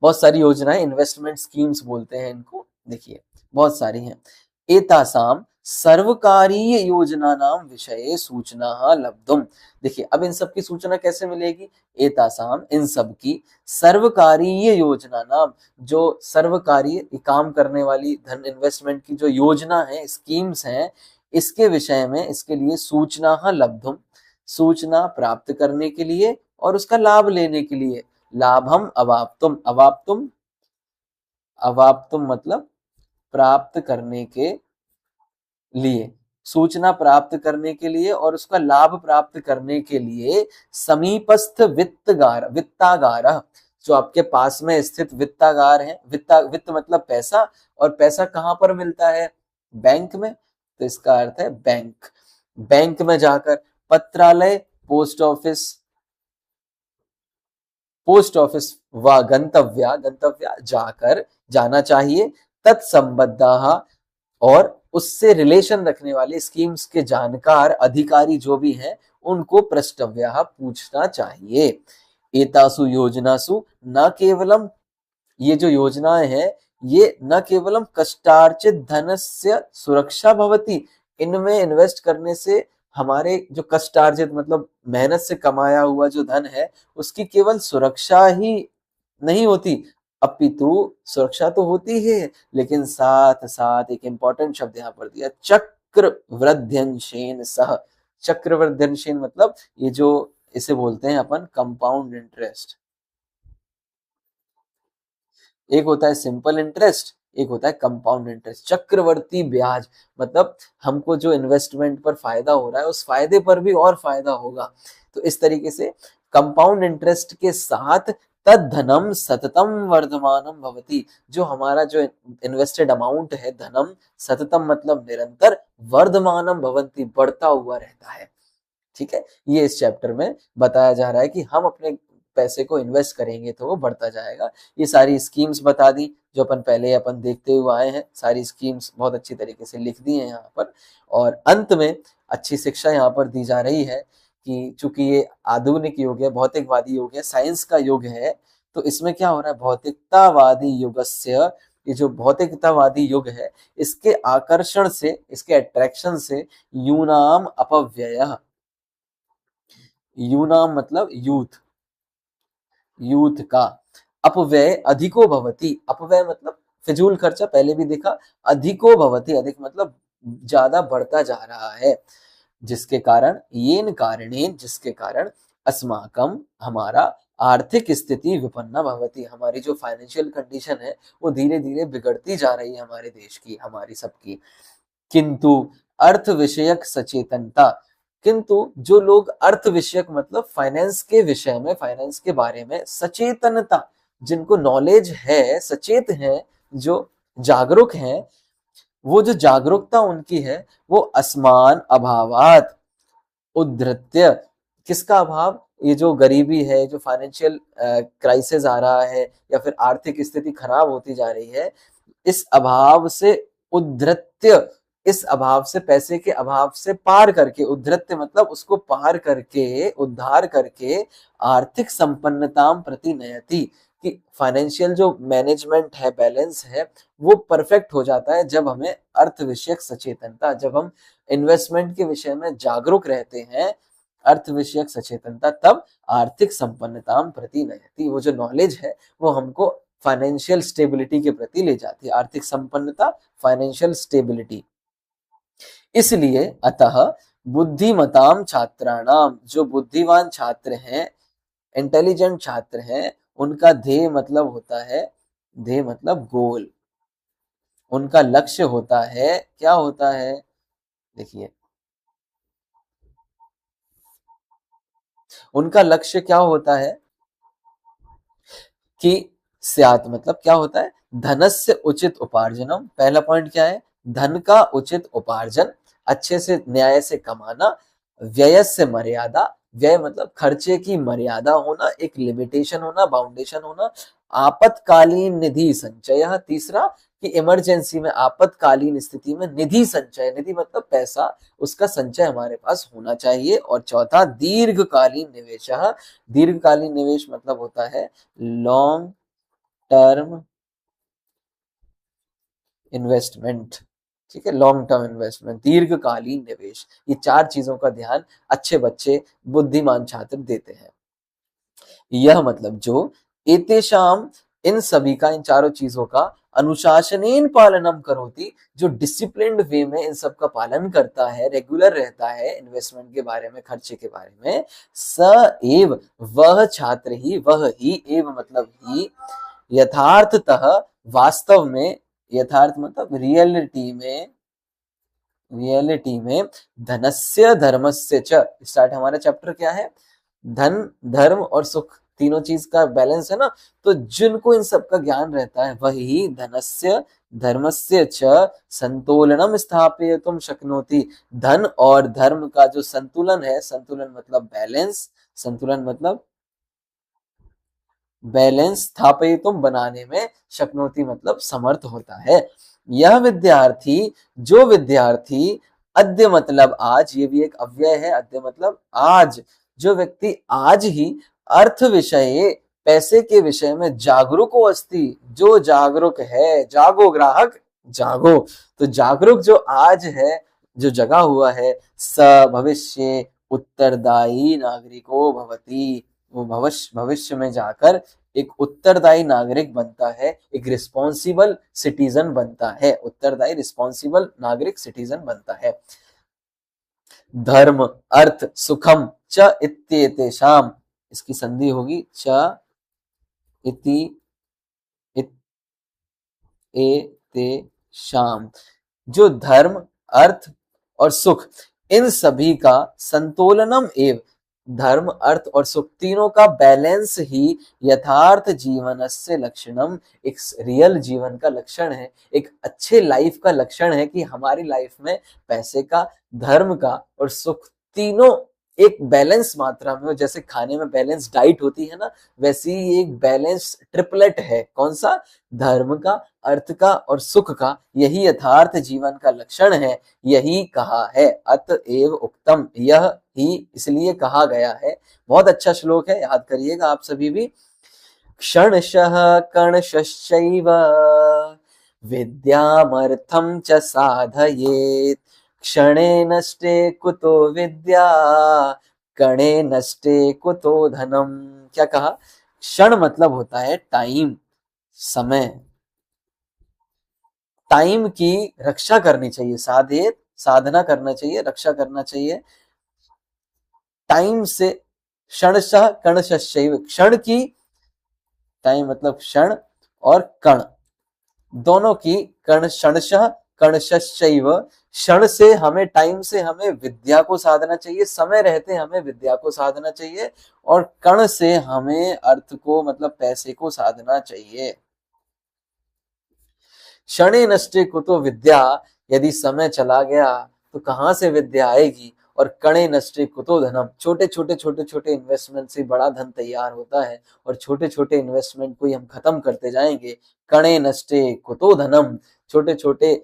बहुत सारी योजनाएं, इन्वेस्टमेंट स्कीम्स बोलते हैं इनको, देखिए बहुत सारी हैं। एतासाम सर्वकारीय योजनानाम विषये सूचना लब्धुम। देखिए अब इन सब की सूचना कैसे मिलेगी? एतासाम, इन सब की, सर्वकारीय योजना नाम, जो सर्वकारीय काम करने वाली धन इन्वेस्टमेंट की जो योजना है, स्कीम्स हैं, इसके विषय में, इसके लिए सूचना लब्धुम, सूचना प्राप्त करने के लिए और उसका लाभ लेने के लिए। लाभम अवाप्तुम, अवाप्तुम, अवाप्तुम मतलब प्राप्त करने के लिए, सूचना प्राप्त करने के लिए और उसका लाभ प्राप्त करने के लिए समीपस्थ वित्तागार, जो आपके पास में स्थित वित्तागार है। वित्त मतलब पैसा, और पैसा कहां पर मिलता है? बैंक में, तो इसका अर्थ है बैंक। बैंक में जाकर, पत्रालय, पोस्ट ऑफिस, पोस्ट ऑफिस व गंतव्या जाकर, जाना चाहिए। तत्संबद्धाः, और उससे रिलेशन रखने वाले स्कीम्स के जानकार अधिकारी जो भी हैं उनको प्रष्टव्यः, पूछना चाहिए। एतासु योजनासु न केवलम, ये जो योजनाएं हैं ये न केवलम कष्टार्जित धनस्य सुरक्षा भवति, इनमें इन्वेस्ट करने से हमारे जो कष्टार्जित मतलब मेहनत से कमाया हुआ जो धन है उसकी केवल सुरक्षा ही नहीं होती, अपितु सुरक्षा तो होती है, लेकिन साथ साथ एक इंपॉर्टेंट शब्द यहाँ पर दिया, चक्रवृद्ध्यंशेन सह। चक्रवृद्ध्यंशेन मतलब ये जो इसे बोलते हैं अपन कंपाउंड इंटरेस्ट। एक होता है सिंपल इंटरेस्ट, एक होता है कंपाउंड इंटरेस्ट। चक्रवर्ती ब्याज मतलब हमको जो इन्वेस्टमेंट पर फायदा हो रहा है उस फायदे पर भी और फायदा होगा। तो इस तरीके से कंपाउंड इंटरेस्ट के साथ तद धनम सततम वर्धमानम भवति, जो हमारा जो इन्वेस्टेड अमाउंट है, धनम सततम मतलब निरंतर, वर्धमानम भवन्ति बढ़ता हुआ रहता है। ठीक है, ये इस चैप्टर में बताया जा रहा है कि हम अपने पैसे को इन्वेस्ट करेंगे तो वो बढ़ता जाएगा। ये सारी स्कीम्स बता दी जो अपन पहले अपन देखते हुए आए हैं, सारी स्कीम्स बहुत अच्छी तरीके से लिख दी हैं यहाँ पर। और अंत में अच्छी शिक्षा यहाँ पर दी जा रही है कि चूंकि ये आधुनिक युग है, भौतिकवादी युग है, साइंस का युग है, तो इसमें क्या हो रहा है, भौतिकतावादी युगस्य, ये जो भौतिकतावादी युग है इसके आकर्षण से, इसके अट्रैक्शन से यूनाम अपव्यय, यूनाम मतलब यूथ, यूथ का, अपव्यय अधिको भवति, अपव्यय मतलब फिजूल खर्चा, पहले भी देखा, अधिको भवति, अधिक मतलब ज्यादा बढ़ता जा रहा है, जिसके कारण, येन कारणेन, जिसके कारण, अस्माकम हमारा, आर्थिक स्थिति विपन्ना भवति, हमारी जो फाइनेंशियल कंडीशन है वो धीरे धीरे बिगड़ती जा रही है हमारे देश की, हमारी सबकी। किंतु अर्थ विषयक सचेतनता, किंतु जो लोग अर्थ विषयक मतलब फाइनेंस के विषय में, फाइनेंस के बारे में सचेतनता, जिनको नॉलेज है, सचेत हैं, जो जागरूक हैं, वो जो जागरूकता उनकी है वो असमान अभावात उद्धृत्य, किसका अभाव, ये जो गरीबी है, जो फाइनेंशियल क्राइसिस आ रहा है या फिर आर्थिक स्थिति खराब होती जा रही है, इस अभाव से उद्धृत्य, इस अभाव से, पैसे के अभाव से पार करके, उद्धृत्य मतलब उसको पार करके, उद्धार करके, आर्थिक संपन्नताम प्रति नयति, कि फाइनेंशियल जो मैनेजमेंट है, बैलेंस है, वो परफेक्ट हो जाता है जब हमें अर्थ विषयक सचेतनता, जब हम इन्वेस्टमेंट के विषय में जागरूक रहते हैं, अर्थ विषयक सचेतनता, तब आर्थिक संपन्नताम प्रति नयति, वो जो नॉलेज है वो हमको फाइनेंशियल स्टेबिलिटी के प्रति ले जाती है, आर्थिक संपन्नता, फाइनेंशियल स्टेबिलिटी। इसलिए अतः बुद्धिमताम छात्राणाम, जो बुद्धिमान छात्र हैं, इंटेलिजेंट छात्र हैं, उनका ध्येय मतलब होता है, ध्येय मतलब गोल, उनका लक्ष्य होता है, क्या होता है, देखिए उनका लक्ष्य क्या होता है कि स्यात मतलब क्या होता है, धनस्य उचित उपार्जनम, पहला पॉइंट क्या है, धन का उचित उपार्जन, अच्छे से न्याय से कमाना, व्ययस्य मर्यादा, व्यय मतलब खर्चे की मर्यादा होना, एक लिमिटेशन होना, बाउंडेशन होना, आपातकालीन निधि संचय, तीसरा कि इमरजेंसी में, आपातकालीन स्थिति में निधि संचय, निधि मतलब पैसा, उसका संचय हमारे पास होना चाहिए। और चौथा दीर्घकालीन निवेश, दीर्घकालीन निवेश मतलब होता है लॉन्ग टर्म इन्वेस्टमेंट, ठीक है, लॉन्ग टर्म इन्वेस्टमेंट, दीर्घकालीन निवेश। ये चार चीजों का ध्यान अच्छे बच्चे, बुद्धिमान छात्र देते हैं। यह मतलब जो एतेषाम, इन सभी का, इन चारों चीजों का अनुशासनेन पालनम करोति, जो डिसिप्लिन्ड वे में इन सब का पालन करता है, रेगुलर रहता है इन्वेस्टमेंट के बारे में, खर्चे के बारे में, स एव, वह छात्र ही, वह ही, एव मतलब ही, यथार्थतः, वास्तव में, यथार्थ मतलब रियलिटी में धनस्य धर्मस्य च, स्टार्ट हमारा चैप्टर क्या है, धन, धर्म और सुख, तीनों चीज का बैलेंस है ना। तो जिनको इन सब का ज्ञान रहता है वही धनस्य धर्मस्य च संतुलनम स्थापयितुम शक्नोति, धन और धर्म का जो संतुलन है, संतुलन मतलब बैलेंस, संतुलन मतलब बैलेंस, स्थापयितुम बनाने में, शक्नोति मतलब समर्थ होता है। यह विद्यार्थी, जो विद्यार्थी, अद्य मतलब आज, ये भी एक अव्यय है, अद्य मतलब आज, जो व्यक्ति आज ही अर्थ विषय, पैसे के विषय में जागरूको अस्ति, जो जागरूक है, जागो ग्राहक जागो, तो जागरूक जो आज है, जो जगा हुआ है, स भविष्य उत्तरदायी नागरिको भवति, वो भविष्य में जाकर एक उत्तरदायी नागरिक बनता है, एक रिस्पॉन्सिबल सिटीजन बनता है, उत्तरदायी रिस्पॉन्सिबल नागरिक सिटीजन बनता है। धर्म अर्थ सुखम च इत्येतेषाम, इसकी संधि होगी च इति इत्येतेषाम, जो धर्म, अर्थ और सुख, इन सभी का संतुलनम एव, धर्म, अर्थ और सुख तीनों का बैलेंस ही यथार्थ जीवनस्य लक्षणम, एक रियल जीवन का लक्षण है, एक अच्छे लाइफ का लक्षण है कि हमारी लाइफ में पैसे का, धर्म का और सुख तीनों एक बैलेंस मात्रा में हो। जैसे खाने में बैलेंस डाइट होती है ना, वैसे ही एक बैलेंस ट्रिपलेट है, कौन सा, धर्म का, अर्थ का और सुख का, यही यथार्थ जीवन का लक्षण है, यही कहा है। अतएव उक्तम, यह ही इसलिए कहा गया है। बहुत अच्छा श्लोक है, याद करिएगा आप सभी भी। क्षणशः कणशश्चैव विद्यामर्थं च साधयेत्, क्षणे नष्टे कुतो विद्या, कणे नष्टे कुतो धनम। क्या कहा, क्षण मतलब होता है टाइम, समय, टाइम की रक्षा करनी चाहिए, साधेत साधना करना चाहिए, रक्षा करना चाहिए टाइम से। क्षणशः कणशश्चैव, क्षण की, टाइम मतलब क्षण और कण दोनों की, कण क्षणशः कणशश्चैव, क्षण से हमें, टाइम से हमें विद्या को साधना चाहिए, समय रहते हमें विद्या को साधना चाहिए, और कण से हमें अर्थ को मतलब पैसे को साधना चाहिए। क्षणे नष्टे कुतो विद्या, यदि समय चला गया तो कहां से विद्या आएगी, और कणे नष्टे कुतो धनम, छोटे छोटे इन्वेस्टमेंट से बड़ा धन तैयार होता है, और छोटे छोटे इन्वेस्टमेंट को ही हम खत्म करते जाएंगे। कणे नष्टे कुतो धनम, छोटे छोटे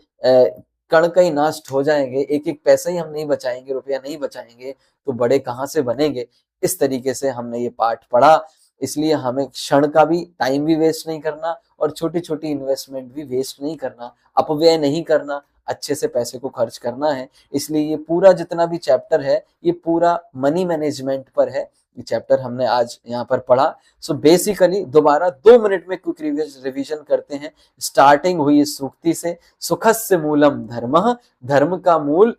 कण का ही नाश हो जाएंगे, एक एक पैसा ही हम नहीं बचाएंगे, रुपया नहीं बचाएंगे, तो बड़े कहां से बनेंगे। इस तरीके से हमने ये पाठ पढ़ा, इसलिए हमें क्षण का भी, टाइम भी वेस्ट नहीं करना, और छोटी छोटी इन्वेस्टमेंट भी वेस्ट नहीं करना, अपव्यय नहीं करना, अच्छे से पैसे को खर्च करना है। इसलिए ये पूरा जितना भी चैप्टर है, ये पूरा मनी मैनेजमेंट पर है, ये चैप्टर हमने आज यहाँ पर पढ़ा। सो बेसिकली दोबारा 2 मिनट में क्विक रिवीजन करते हैं। स्टार्टिंग हुई इस सूक्ति से, सुखस्य मूलम धर्मः, धर्म का मूल,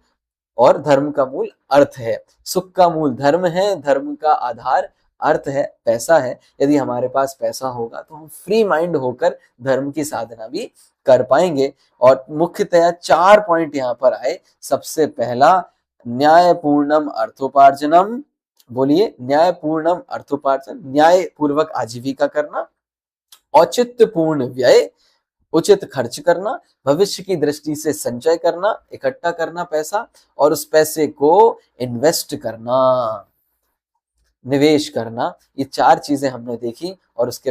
और धर्म का मूल अर्थ है, सुख का मूल धर्म है, धर्म का आधार अर्थ है, पैसा है। यदि हमारे पास पैसा होगा तो हम फ्री माइंड होकर धर्म की साधना भी कर पाएंगे। और मुख्यतया 4 पॉइंट यहाँ पर आए। सबसे पहला, न्यायपूर्णम अर्थोपार्जनम, बोलिए, न्यायपूर्णम अर्थोपार्जन, न्याय पूर्वक आजीविका करना, औचित्यपूर्ण व्यय, उचित खर्च करना, भविष्य की दृष्टि से संचय करना, इकट्ठा करना पैसा, और उस पैसे को इन्वेस्ट करना, निवेश करना। ये 4 चीजें हमने देखी, और उसके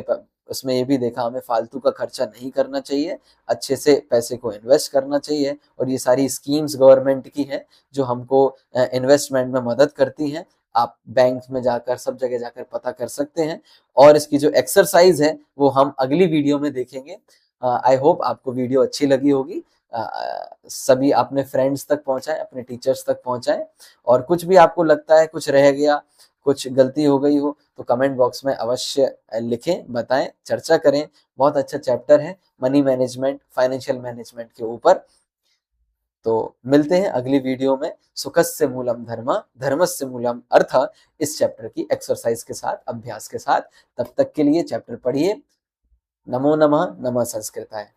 उसमें ये भी देखा हमें फालतू का खर्चा नहीं करना चाहिए, अच्छे से पैसे को इन्वेस्ट करना चाहिए। और ये सारी स्कीम्स गवर्नमेंट की हैं जो हमको इन्वेस्टमेंट में मदद करती हैं। आप बैंक में जाकर, सब जगह जाकर पता कर सकते हैं। और इसकी जो एक्सरसाइज है वो हम अगली वीडियो में देखेंगे। आई होप आपको वीडियो अच्छी लगी होगी। सभी अपने फ्रेंड्स तक पहुंचाएं, अपने टीचर्स तक पहुंचाएं। और कुछ भी आपको लगता है कुछ रह गया, कुछ गलती हो गई हो, तो कमेंट बॉक्स में अवश्य लिखें, बताएं, चर्चा करें। बहुत अच्छा चैप्टर है मनी मैनेजमेंट, फाइनेंशियल मैनेजमेंट के ऊपर। तो मिलते हैं अगली वीडियो में सुखस्य मूलम धर्म, धर्मस्य मूलम अर्थ, इस चैप्टर की एक्सरसाइज के साथ, अभ्यास के साथ। तब तक के लिए चैप्टर पढ़िए। नमो नमः, नमः संस्कृताय।